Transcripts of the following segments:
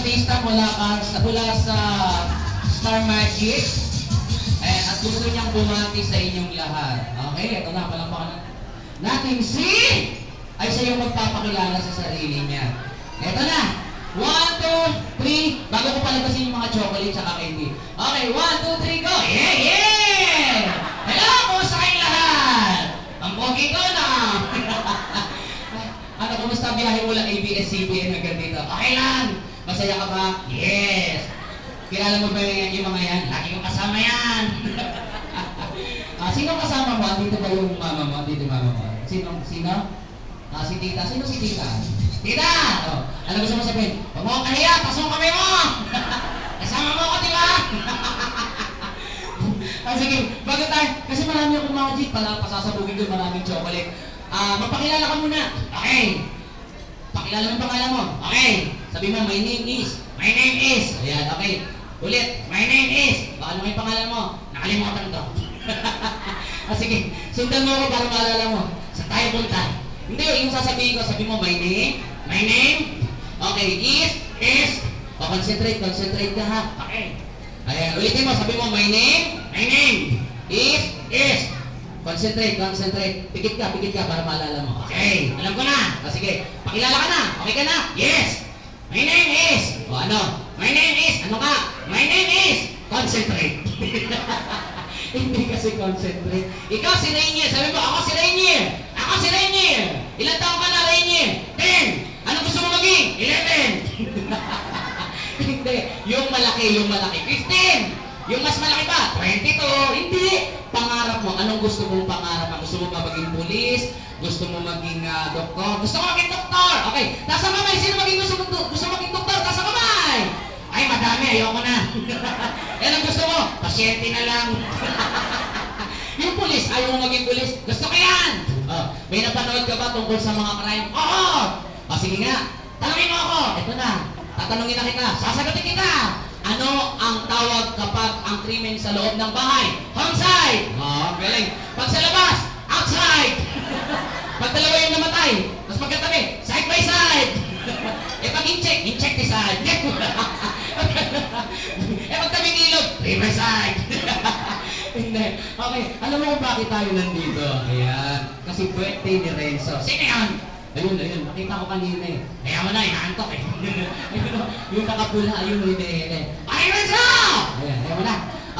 artista mula sa Star Magic. At gusto niyang bumati sa inyong lahat. Okay, ito na, palakpakan natin si... Ay siya yung magpapakilala sa sarili niya. Ito na. 1, 2, 3. Bago ko palagasin yung mga chocolate at candy. Okay, 1, 2, 3, go! Yeah, yeah! Hello, kumusta kayong lahat? Ang pogi ko na! Ano, kumusta biyahe mula ABS-CBN hanggang dito? Okay lang! Masaya ka ba? Yes! Kilala mo ba yung mga yan? Lagi kong kasama yan! Sino kasama mo? Dito ba yung mama mo? Dito yung mama mo? Sino? Si tita. Sino si tita? Tita! Oh, ano gusto mo sabihin? Huwag mo kahiya! Pasok kami mo! Kasama mo ako, di ba? Sige, bago tayo. Kasi marami akong magic. Pasasabugin doon, maraming chocolate. Magpakilala ka muna. Okay. Pakilala mo yung pangalan mo. Okay. Sabi mo, my name is. My name is. Ayan, okay. Ulit. My name is. Baka ano yung pangalan mo? Nakalimutan to. Sige, sundan mo ako para maalala mo. Sa tayo punta. Hindi, yung sasabihin ko, sabi mo, my name, okay, is, concentrate ka ha, okay. Ayan, ulitin mo, sabi mo, my name, is, concentrate, pikit ka para maalala mo, okay, alam ko na, sige, pakilala ka na, okay ka na, yes, my name is, ano, my name is, ano ka, my name is, concentrate. Hindi kasi concentrate. Ikaw si Rainier. Sabi mo, ako si Rainier. Ilan taong ka na, Rainier? 10. Ano gusto mo maging? 11. Hindi. Yung malaki. 15. Yung mas malaki pa? 22. Hindi. Pangarap mo. Anong gusto mong pangarap? Gusto mo ba maging pulis? Gusto mo maging doktor? Gusto mo maging doktor? Okay. Taas ang kamay. Sino gusto maging doktor? Taas ang kamay. Ay, madami. Ayoko na. Yan ang gusto mo. Pasyente na lang. Yung pulis, ayaw mo maging pulis. Gusto ko yan. May napanood ka ba tungkol sa mga crime? Oo. Sige nga. Tanungin mo ako. Ito na. Tatanungin na kita. Sasagutin kita. Ano ang tawag kapag ang krimen sa loob ng bahay? Homicide. Galing. Pag sa labas, outside. Pag dalawa yung namatay, tapos magkatabi, side by side. Pag insecticide. Pag tabing ilog, riverside. Hindi. Okay, alam mo kung bakit tayo nandito? Ayan. Kasi birthday ni Renzo. Sino yan? Ayun. Nakita ko kanina eh. Kaya mo na, inaantok eh. Yung nakapula, ayun, hindi. Ay, Renzo! Ayan mo na.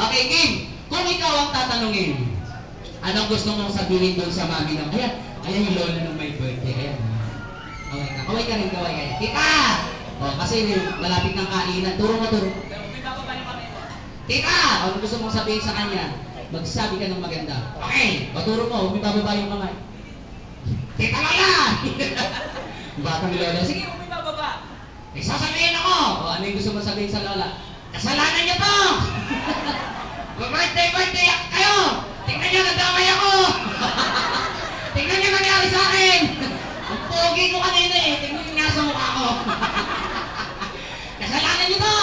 Okay, Kim. Kung ikaw ang tatanungin, anong gusto mong sabihin doon sa mami ng... Ayan yung lola ng may birthday. Ayan. Okay, kaway ka rin. Tita! Kasi malapit ng kainan. Turo. Tita! Ano gusto mong sabihin sa kanya? Magsabi ka ng maganda. Okay! Turo mo, umibababa yung kamay. Tita Lola! Batang lola. Sige, umibababa. Sasabihin ako! Ano yung gusto mong sabihin sa lola? Kasalanan niyo to! Birthday kayo! Tingnan niyo, nagdamay ako! Tingnan niyo nangyari sa akin! Ang pogi ko kanina eh! Tingnan niyo nga sa mukha ko! Kasalanan niyo to!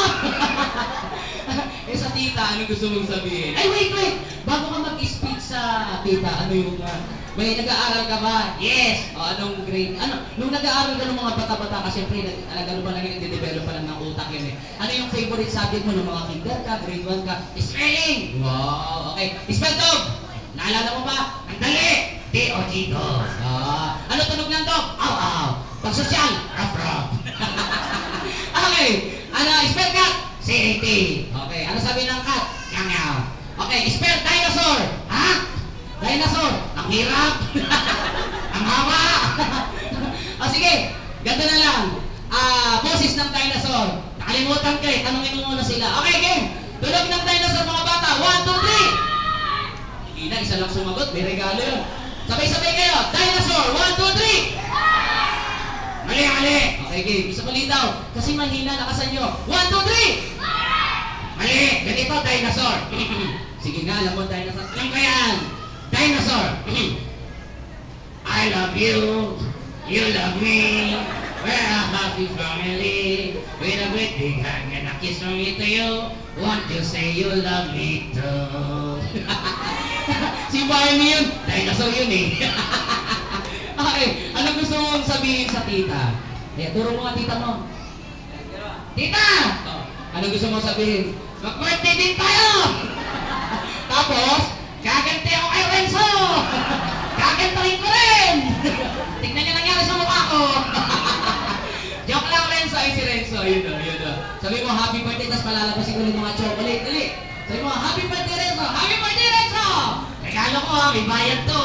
Sa tita, ano gusto mong sabihin? Ay, wait! Bago ka mag-speech sa tita, ano yung... may nag-aaral ka ba? Yes! Anong grade? Nung nag-aaral ka ng mga bata-bata ka, siyempre, gano'n pa lang yung nag-develop pa lang ng utak yun eh. Ano yung favorite subject mo ng mga kinder ka, grade 1 ka? Spelling! Wow! Okay. Spell dog! Naalala mo ba? Ang dali! D-O-G dog. Ano tunog ng dog? Aw-aw. Pag-sosyal? Ruff-ruff. Okay. Spell cat? C-A-T. Okay. Ano sabi ng cat? Nyaw-nyaw. Okay. Spell dinosaur? Ha? Dinosaur? Ang hirap. Ang haba. Sige. Ganto na lang. Boses ng dinosaur. Nakalimutan ka eh. Tanungin mo muna sila. Okay, game. Tunog ng dinosaur mga bata. 1, 2, 3. Hindi na. Isa lang sumagot. May regalo yun. Sabay-sabay kayo. Dinosaur. 1, 2, 3. Mali. Okay, game. Isa pa daw. Kasi mahina. Lakasan nyo. 1, 2, 3. Mali. Ganito, dinosaur. Sige nga, alam mo dinosaur. Alam ko yan. Dinosaur. I love you. You love me. We're a happy family. With a great big hug and a kiss from me to you. Won't you say you love me too? Si Barney yun. Dinosaur yun eh. Okay. Ano gusto mong sabihin sa tita? Turo mo nga tita mo. Tita! Oh, anong gusto mo sabihin? Mag-birthday din tayo! Tapos, gaganti ako kay Renzo! Gagantahin ko rin! Tignan niyo nangyari sa mukha ko! Joke lang, Renzo. Ay, si Renzo. Yun o, yun o. Sabi mo, happy birthday, tapos palalabasin ko rin mga chocolate. Dali. Sabi mo, happy birthday, Renzo! Happy birthday, Renzo! Regalo ko, may bayad to.